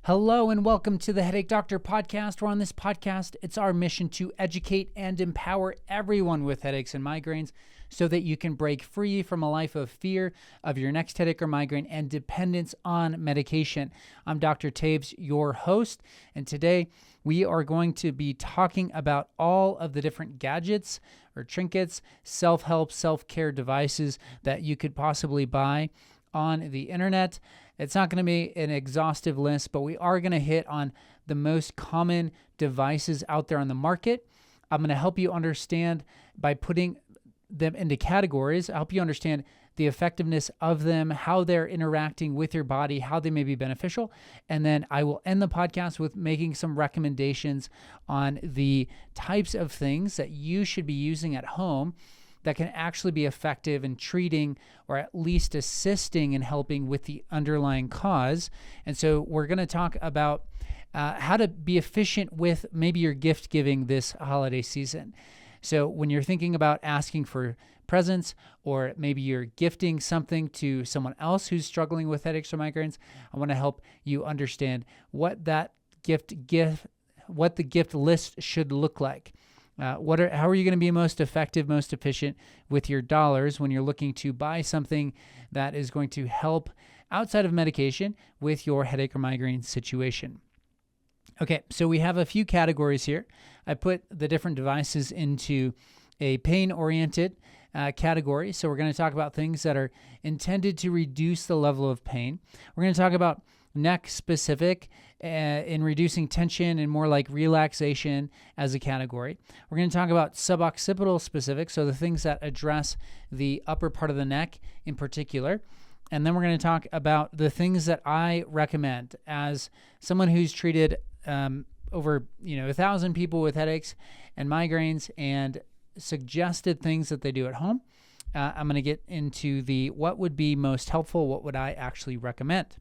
Hello and welcome to the Headache Doctor podcast, where on this podcast, it's our mission to educate and empower everyone with headaches and migraines so that you can break free from a life of fear of your next headache or migraine and dependence on medication. I'm Dr. Taves, your host, and today we are going to be talking about all of the different gadgets or trinkets, self-help, self-care devices that you could possibly buy on the internet. It's not going to be an exhaustive list, but we are going to hit on the most common devices out there on the market. I'm going to help you understand by putting them into categories, help you understand the effectiveness of them, how they're interacting with your body, how they may be beneficial. And then I will end the podcast with making some recommendations on the types of things that you should be using at home that can actually be effective in treating or at least assisting in helping with the underlying cause. And so we're going to talk about how to be efficient with maybe your gift giving this holiday season. So when you're thinking about asking for presents, or maybe you're gifting something to someone else who's struggling with headaches or migraines, I want to help you understand what that what the gift list should look like. How are you going to be most effective, most efficient with your dollars when you're looking to buy something that is going to help outside of medication with your headache or migraine situation? Okay, so we have a few categories here. I put the different devices into a pain-oriented category. So we're going to talk about things that are intended to reduce the level of pain. We're going to talk about neck-specific in reducing tension and more like relaxation as a category. We're going to talk about suboccipital specific, so the things that address the upper part of the neck in particular. And then we're going to talk about the things that I recommend as someone who's treated over 1,000 people with headaches and migraines and suggested things that they do at home. I'm going to get into what would be most helpful, what would I actually recommend.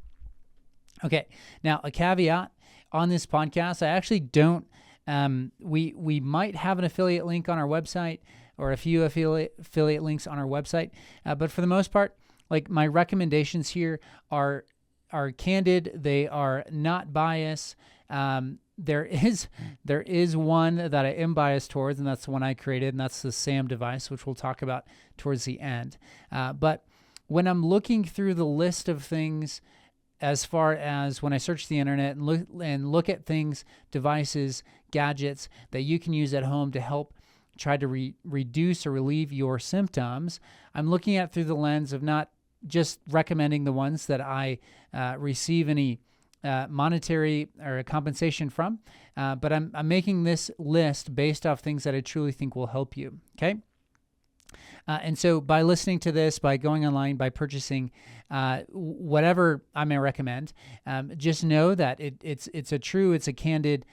Okay, now a caveat on this podcast, I actually don't, we might have an affiliate link on our website or a few affiliate links on our website, but for the most part, like my recommendations here are candid, they are not biased. There is one that I am biased towards, and that's the one I created, and that's the SAM device, which we'll talk about towards the end. But when I'm looking through the list of things, as far as when I search the internet and look at things, devices, gadgets that you can use at home to help try to reduce or relieve your symptoms, I'm looking at through the lens of not just recommending the ones that I receive any monetary or compensation from, but I'm making this list based off things that I truly think will help you, okay? And so by listening to this, by going online, by purchasing whatever I may recommend, just know that it's a candid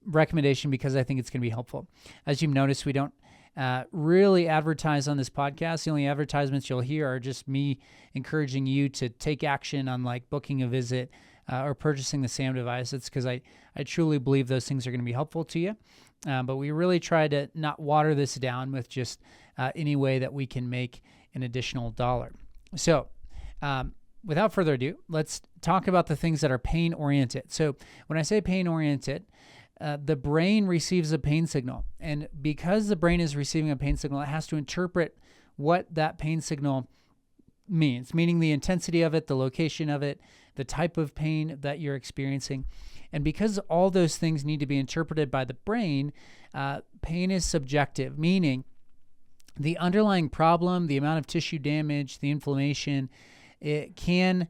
recommendation because I think it's going to be helpful. As you've noticed, we don't really advertise on this podcast. The only advertisements you'll hear are just me encouraging you to take action on like booking a visit or purchasing the SAM device. It's because I truly believe those things are going to be helpful to you. But we really try to not water this down with just any way that we can make an additional dollar. So without further ado, let's talk about the things that are pain-oriented. So when I say pain-oriented, the brain receives a pain signal. And because the brain is receiving a pain signal, it has to interpret what that pain signal means, meaning the intensity of it, the location of it, the type of pain that you're experiencing. And because all those things need to be interpreted by the brain, pain is subjective, meaning the underlying problem, the amount of tissue damage, the inflammation, it can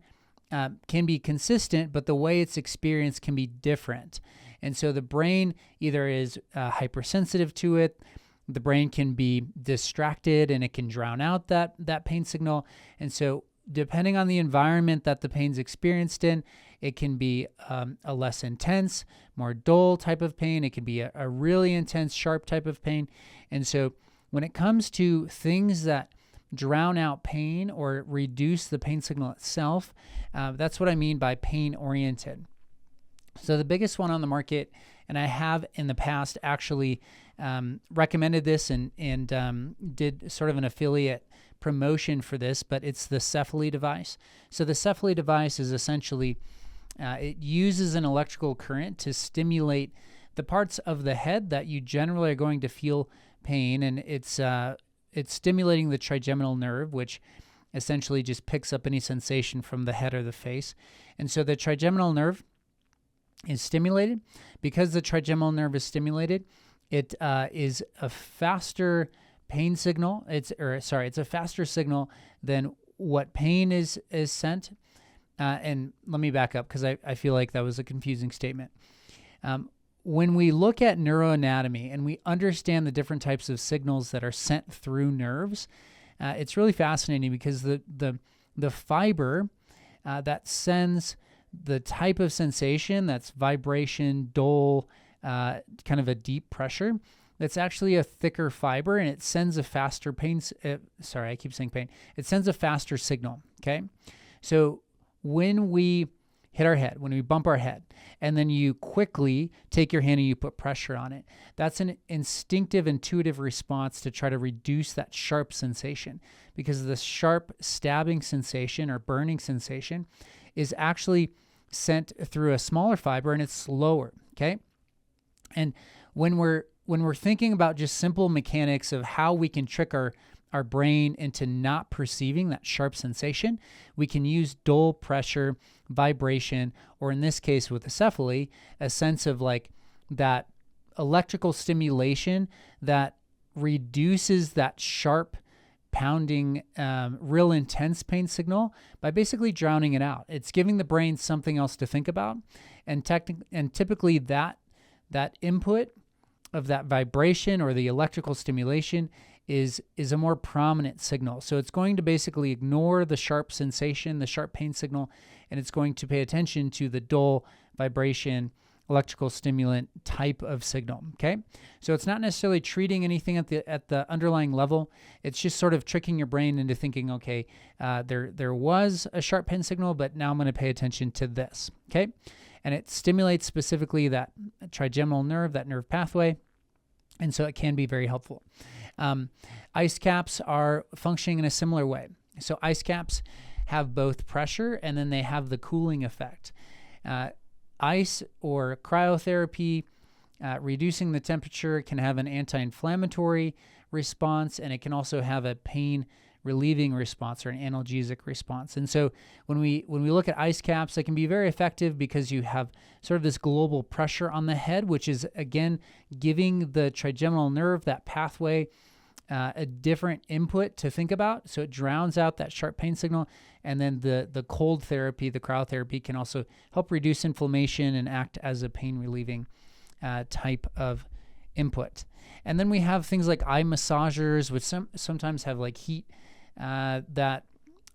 be consistent, but the way it's experienced can be different. And so the brain either is hypersensitive to it, the brain can be distracted and it can drown out that pain signal. And so depending on the environment that the pain's experienced in, it can be a less intense, more dull type of pain. It can be a really intense, sharp type of pain. And so when it comes to things that drown out pain or reduce the pain signal itself, that's what I mean by pain-oriented. So the biggest one on the market, and I have in the past actually recommended this and did sort of an affiliate promotion for this, but it's the Cephaly device. So the Cephaly device is essentially It uses an electrical current to stimulate the parts of the head that you generally are going to feel pain, and it's stimulating the trigeminal nerve, which essentially just picks up any sensation from the head or the face. And so the trigeminal nerve is stimulated. Because the trigeminal nerve is stimulated, it is a faster pain signal. It's a faster signal than what pain is sent. And let me back up because I feel like that was a confusing statement. When we look at neuroanatomy and we understand the different types of signals that are sent through nerves, it's really fascinating because the fiber that sends the type of sensation that's vibration, dull, kind of a deep pressure, that's actually a thicker fiber, and it sends a faster pain. Sorry, I keep saying pain. It sends a faster signal. Okay, so when we hit our head, when we bump our head, and then you quickly take your hand and you put pressure on it, that's an instinctive, intuitive response to try to reduce that sharp sensation, because the sharp stabbing sensation or burning sensation is actually sent through a smaller fiber and it's slower. Okay, and when we're thinking about just simple mechanics of how we can trick our brain into not perceiving that sharp sensation, we can use dull pressure, vibration, or in this case with encephaly, a sense of like that electrical stimulation that reduces that sharp pounding, real intense pain signal by basically drowning it out. It's giving the brain something else to think about, and typically that input of that vibration or the electrical stimulation is a more prominent signal. So it's going to basically ignore the sharp sensation, the sharp pain signal, and it's going to pay attention to the dull vibration, electrical stimulant type of signal. Okay, so it's not necessarily treating anything at the underlying level. It's just sort of tricking your brain into thinking, okay, there was a sharp pain signal, but now I'm going to pay attention to this. Okay, and it stimulates specifically that trigeminal nerve, that nerve pathway, and so it can be very helpful. Ice caps are functioning in a similar way. So ice caps have both pressure and then they have the cooling effect. Ice or cryotherapy, reducing the temperature, can have an anti-inflammatory response, and it can also have a pain relieving response or an analgesic response. And so when we look at ice caps, they can be very effective because you have sort of this global pressure on the head, which is again giving the trigeminal nerve, that pathway, a different input to think about. So it drowns out that sharp pain signal. And then the cold therapy, the cryotherapy, can also help reduce inflammation and act as a pain relieving type of input. And then we have things like eye massagers, which sometimes have like heat that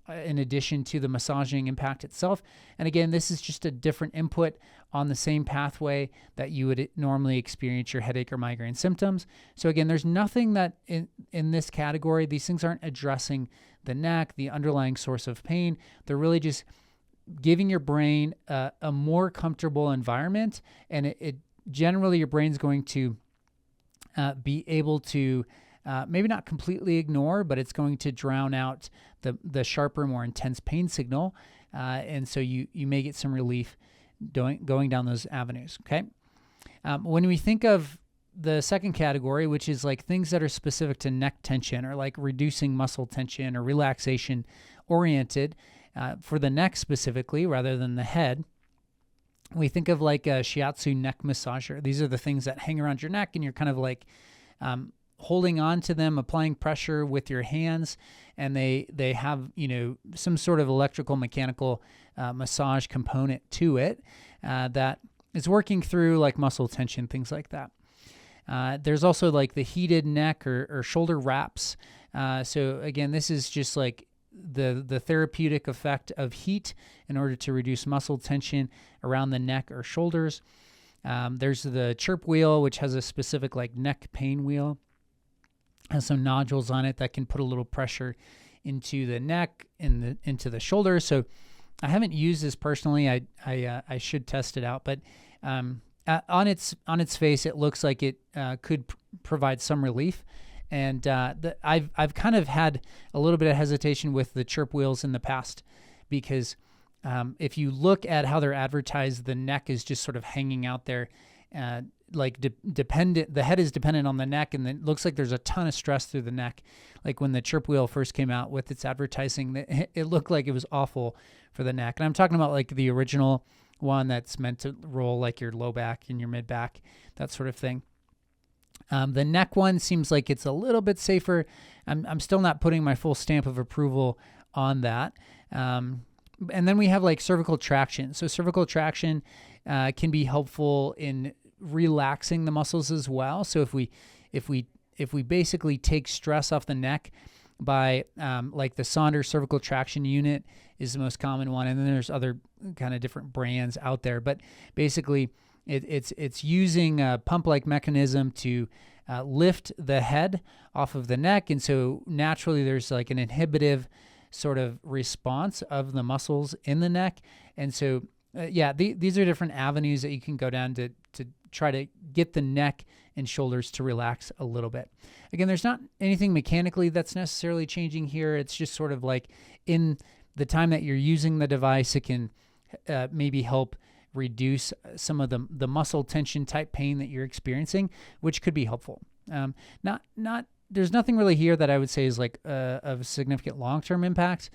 in addition to the massaging impact itself. And again, this is just a different input on the same pathway that you would normally experience your headache or migraine symptoms. So again, there's nothing that in this category, these things aren't addressing the neck, the underlying source of pain. They're really just giving your brain a more comfortable environment, and it generally your brain's going to be able to maybe not completely ignore, but it's going to drown out the sharper, more intense pain signal, and so you may get some relief going down those avenues. Okay, when we think of the second category, which is like things that are specific to neck tension or like reducing muscle tension or relaxation oriented for the neck specifically rather than the head, we think of like a shiatsu neck massager. These are the things that hang around your neck and you're kind of like holding on to them, applying pressure with your hands, and they have, some sort of electrical mechanical massage component to it that is working through like muscle tension, things like that. There's also like the heated neck or shoulder wraps. So again, this is just like the therapeutic effect of heat in order to reduce muscle tension around the neck or shoulders. There's the chirp wheel, which has a specific like neck pain wheel, has some nodules on it that can put a little pressure into the neck and into the shoulders. So I haven't used this personally. I should test it out, but on its face, it looks like it could provide some relief. And I've kind of had a little bit of hesitation with the chirp wheels in the past because if you look at how they're advertised, the neck is just sort of hanging out there, like dependent. The head is dependent on the neck, and it looks like there's a ton of stress through the neck. Like when the chirp wheel first came out with its advertising, it looked like it was awful for the neck. And I'm talking about like the original one that's meant to roll like your low back and your mid back, that sort of thing. The neck one seems like it's a little bit safer. I'm still not putting my full stamp of approval on that. And then we have like cervical traction. So cervical traction can be helpful in relaxing the muscles as well. So if we basically take stress off the neck by like the Saunders cervical traction unit is the most common one, and then there's other kind of different brands out there. But basically, it's using a pump-like mechanism to lift the head off of the neck, and so naturally there's like an inhibitive sort of response of the muscles in the neck, and so these are different avenues that you can go down to try to get the neck and shoulders to relax a little bit. Again, there's not anything mechanically that's necessarily changing here. It's just sort of like in the time that you're using the device, it can maybe help reduce some of the muscle tension type pain that you're experiencing, which could be helpful. There's nothing really here that I would say is like of significant long-term impact.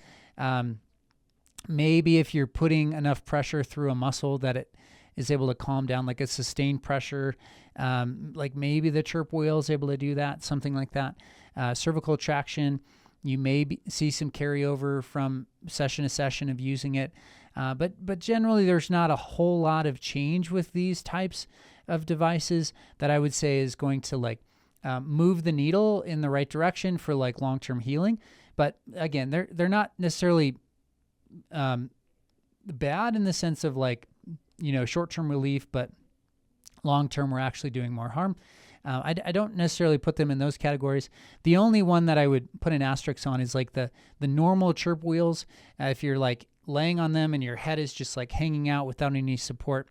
Maybe if you're putting enough pressure through a muscle that it is able to calm down, like a sustained pressure, like maybe the chirp wheel is able to do that, something like that. Cervical traction, you may see some carryover from session to session of using it. But generally, there's not a whole lot of change with these types of devices that I would say is going to like move the needle in the right direction for like long-term healing. But again, they're not necessarily bad in the sense of like, short-term relief, but long-term we're actually doing more harm. I don't necessarily put them in those categories. The only one that I would put an asterisk on is like the normal chirp wheels. If you're like laying on them and your head is just like hanging out without any support,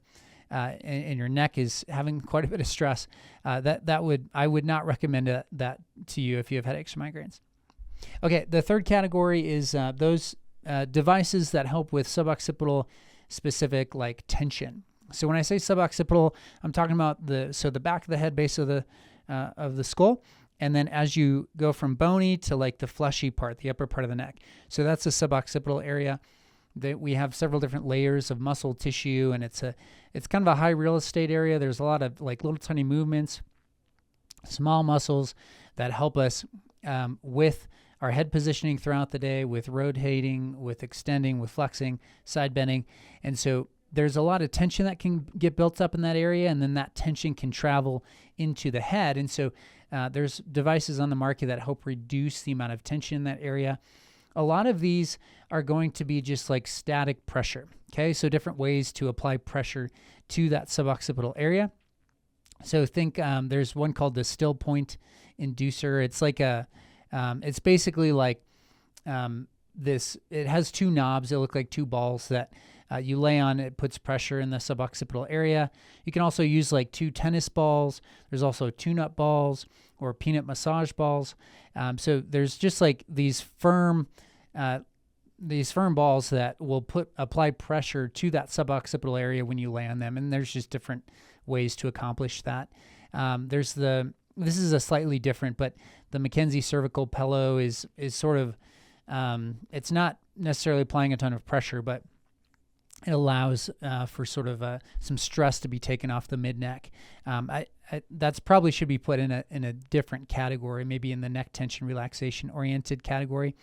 and your neck is having quite a bit of stress, I would not recommend that to you if you have headaches or migraines. Okay, the third category is those devices that help with suboccipital specific like tension. So when I say suboccipital, I'm talking about the back of the head, base of the skull, and then as you go from bony to like the fleshy part, the upper part of the neck. So that's the suboccipital area. That we have several different layers of muscle tissue, and it's kind of a high real estate area. There's a lot of like little tiny movements, small muscles that help us with our head positioning throughout the day, with rotating, with extending, with flexing, side bending. And so there's a lot of tension that can get built up in that area, and then that tension can travel into the head. And so there's devices on the market that help reduce the amount of tension in that area. A lot of these are going to be just like static pressure. Okay, so different ways to apply pressure to that suboccipital area. So think there's one called the still point inducer. It's like it's basically like this. It has two knobs. They look like two balls that you lay on. It puts pressure in the suboccipital area. You can also use like two tennis balls. There's also tune-up balls or peanut massage balls. So there's just like these firm balls that will apply pressure to that suboccipital area when you lay on them, and there's just different ways to accomplish that. This is a slightly different, but the McKenzie cervical pillow is sort of it's not necessarily applying a ton of pressure, but it allows for sort of some stress to be taken off the mid neck. That's probably should be put in a different category, maybe in the neck tension relaxation oriented category.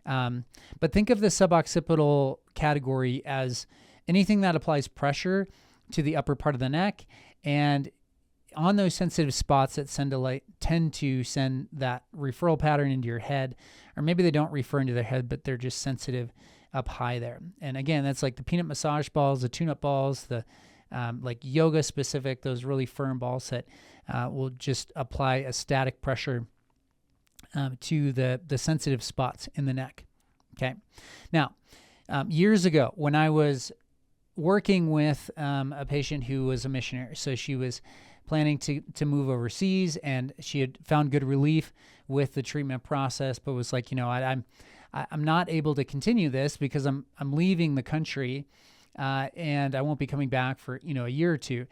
But think of the suboccipital category as anything that applies pressure to the upper part of the neck, and on those sensitive spots that tend to send that referral pattern into your head, or maybe they don't refer into their head, but they're just sensitive up high there. And again, that's like the peanut massage balls, the tune-up balls, the like yoga specific, those really firm balls that will just apply a static pressure to the sensitive spots in the neck. Okay. Now, years ago, when I was working with a patient who was a missionary, so she was planning to move overseas, and she had found good relief with the treatment process, but was like, I I'm not able to continue this because I'm leaving the country, and I won't be coming back for a year or two.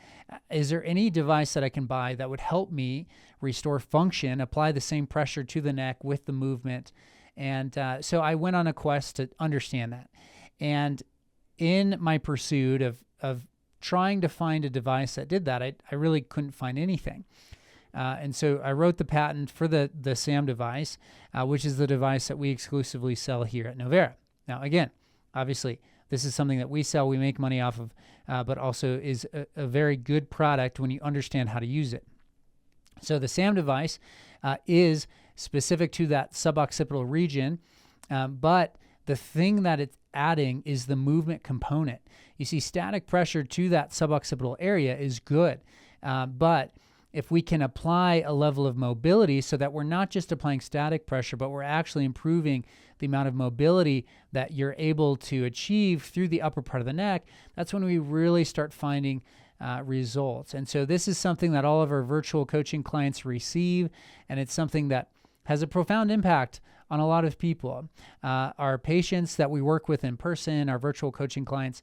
Is there any device that I can buy that would help me restore function, apply the same pressure to the neck with the movement? And so I went on a quest to understand that. And in my pursuit of trying to find a device that did that, I really couldn't find anything. And so I wrote the patent for the SAM device, which is the device that we exclusively sell here at Novera. Now, again, obviously, this is something that we sell, we make money off of, but also is a very good product when you understand how to use it. So the SAM device is specific to that suboccipital region, but the thing that it's adding is the movement component. You see, static pressure to that suboccipital area is good, but if we can apply a level of mobility so that we're not just applying static pressure, but we're actually improving the amount of mobility that you're able to achieve through the upper part of the neck, that's when we really start finding results. And so this is something that all of our virtual coaching clients receive, and it's something that has a profound impact on a lot of people. Our patients that we work with in person, our virtual coaching clients,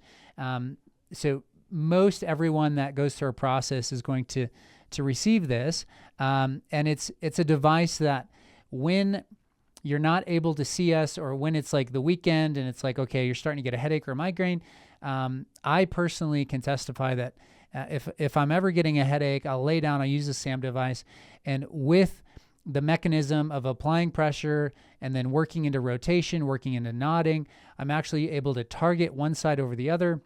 so most everyone that goes through our process is going to receive this. And it's a device that when you're not able to see us, or when it's like the weekend and it's like, okay, you're starting to get a headache or a migraine, I personally can testify that if I'm ever getting a headache, I'll lay down, I'll use the SAM device, and with the mechanism of applying pressure and then working into rotation, working into nodding, I'm actually able to target one side over the other.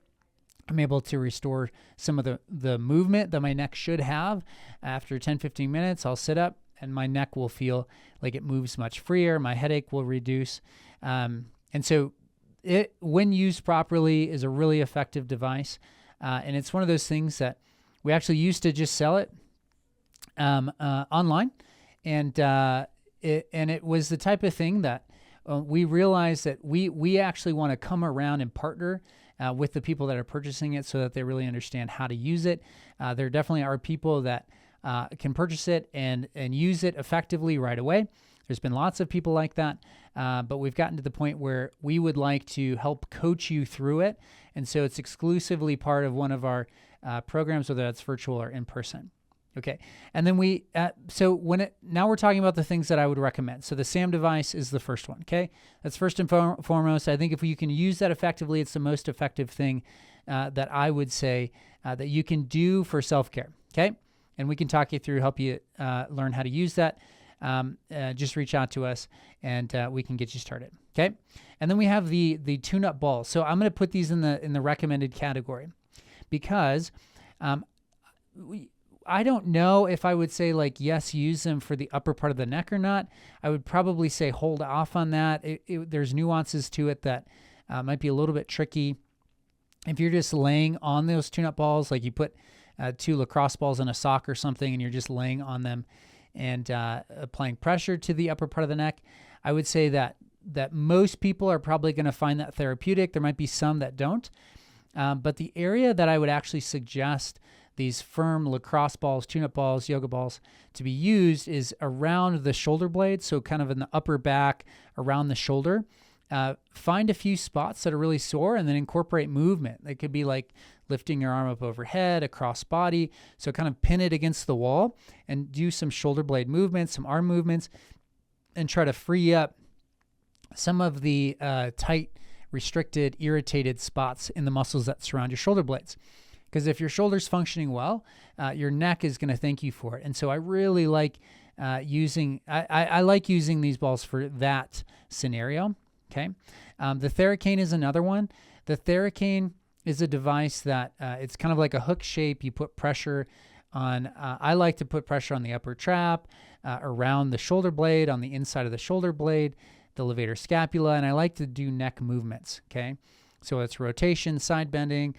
I'm able to restore some of the movement that my neck should have. After 10, 15 minutes, I'll sit up and my neck will feel like it moves much freer. My headache will reduce. And so it, when used properly, is a really effective device. And it's one of those things that we actually used to just sell it online. And it was the type of thing that we realized that we actually want to come around and partner with the people that are purchasing it so that they really understand how to use it. There definitely are people that can purchase it and use it effectively right away. There's been lots of people like that, but we've gotten to the point where we would like to help coach you through it. And so it's exclusively part of one of our programs, whether that's virtual or in person. Okay. And then now we're talking about the things that I would recommend. So the SAM device is the first one. Okay. That's first and foremost. I think if you can use that effectively, it's the most effective thing that I would say that you can do for self-care. Okay. And we can talk you through, help you learn how to use that. Just reach out to us and we can get you started. Okay. And then we have the tune-up balls. So I'm going to put these in the recommended category because I don't know if I would say like, yes, use them for the upper part of the neck or not. I would probably say hold off on that. There's nuances to it that might be a little bit tricky. If you're just laying on those tune-up balls, like you put 2 lacrosse balls in a sock or something and you're just laying on them and applying pressure to the upper part of the neck, I would say that most people are probably going to find that therapeutic. There might be some that don't. But the area that I would actually suggest these firm lacrosse balls, tune-up balls, yoga balls to be used is around the shoulder blades, so kind of in the upper back, around the shoulder. Find a few spots that are really sore and then incorporate movement. It could be like lifting your arm up overhead, across body, so kind of pin it against the wall and do some shoulder blade movements, some arm movements, and try to free up some of the tight, restricted, irritated spots in the muscles that surround your shoulder blades. Because if your shoulder's functioning well, your neck is going to thank you for it. And so I really like I like using these balls for that scenario. Okay. The Theracane is another one. The Theracane is a device that it's kind of like a hook shape. You put pressure on, I like to put pressure on the upper trap, around the shoulder blade, on the inside of the shoulder blade, the levator scapula, and I like to do neck movements. Okay. So it's rotation, side bending,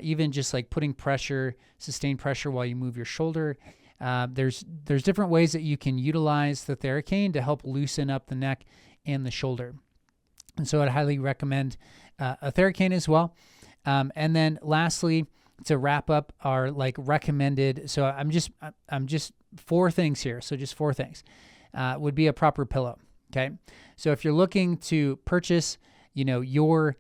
even just like putting pressure, sustained pressure while you move your shoulder. There's different ways that you can utilize the Theracane to help loosen up the neck and the shoulder. And so I'd highly recommend a Theracane as well. And then lastly, to wrap up our like recommended, so I'm just 4 things here. So just 4 things would be a proper pillow. Okay. So if you're looking to purchase, your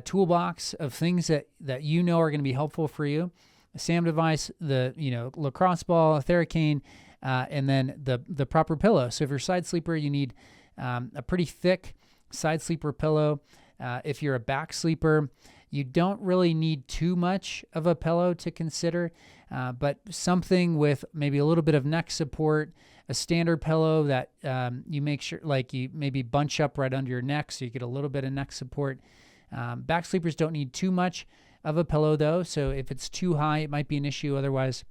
toolbox of things that are going to be helpful for you, a SAM device, the, lacrosse ball, a Theracane, and then the proper pillow. So if you're a side sleeper, you need a pretty thick side sleeper pillow. If you're a back sleeper, you don't really need too much of a pillow to consider, but something with maybe a little bit of neck support, a standard pillow that you make sure, like, you maybe bunch up right under your neck so you get a little bit of neck support. Back sleepers don't need too much of a pillow though, so if it's too high, it might be an issue. Otherwise,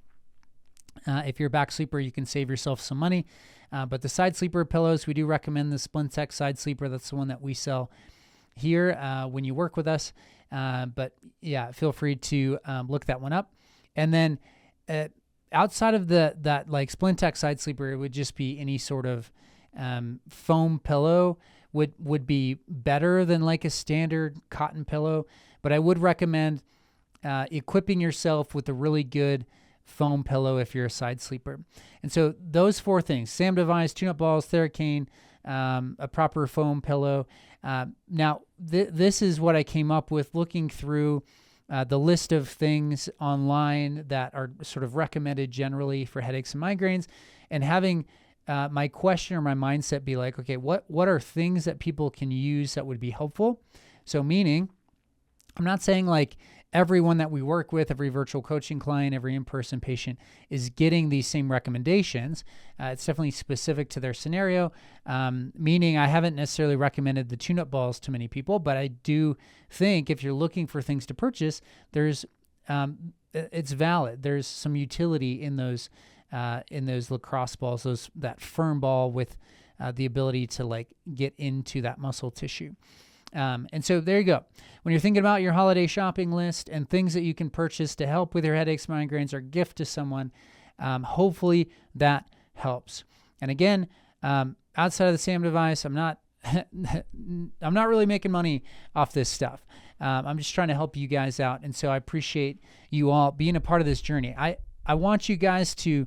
if you're a back sleeper, you can save yourself some money. But the side sleeper pillows, we do recommend the Splintech side sleeper. That's the one that we sell here when you work with us. But yeah, feel free to look that one up. And then outside of that like Splintech side sleeper, it would just be any sort of foam pillow would be better than like a standard cotton pillow. But I would recommend equipping yourself with a really good foam pillow if you're a side sleeper. And so those 4 things: SAM device, tune-up balls, Theracane, a proper foam pillow. Now, this is what I came up with looking through the list of things online that are sort of recommended generally for headaches and migraines, and having my question or my mindset be like, okay, what are things that people can use that would be helpful? So meaning, I'm not saying like everyone that we work with, every virtual coaching client, every in-person patient is getting these same recommendations. It's definitely specific to their scenario, meaning I haven't necessarily recommended the tune-up balls to many people, but I do think if you're looking for things to purchase, it's valid. There's some utility in those lacrosse balls, that firm ball with the ability to like get into that muscle tissue. And so there you go. When you're thinking about your holiday shopping list and things that you can purchase to help with your headaches, migraines, or gift to someone, hopefully that helps. And again, outside of the SAM device, I'm not really making money off this stuff. I'm just trying to help you guys out. And so I appreciate you all being a part of this journey. I want you guys to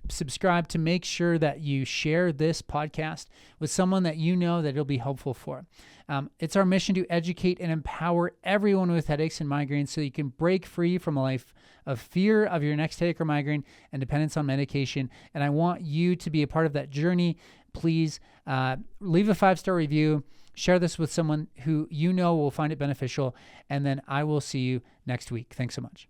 subscribe, to make sure that you share this podcast with someone that you know that it'll be helpful for. It's our mission to educate and empower everyone with headaches and migraines so you can break free from a life of fear of your next headache or migraine and dependence on medication. And I want you to be a part of that journey. Please leave a 5-star review. Share this with someone who you know will find it beneficial. And then I will see you next week. Thanks so much.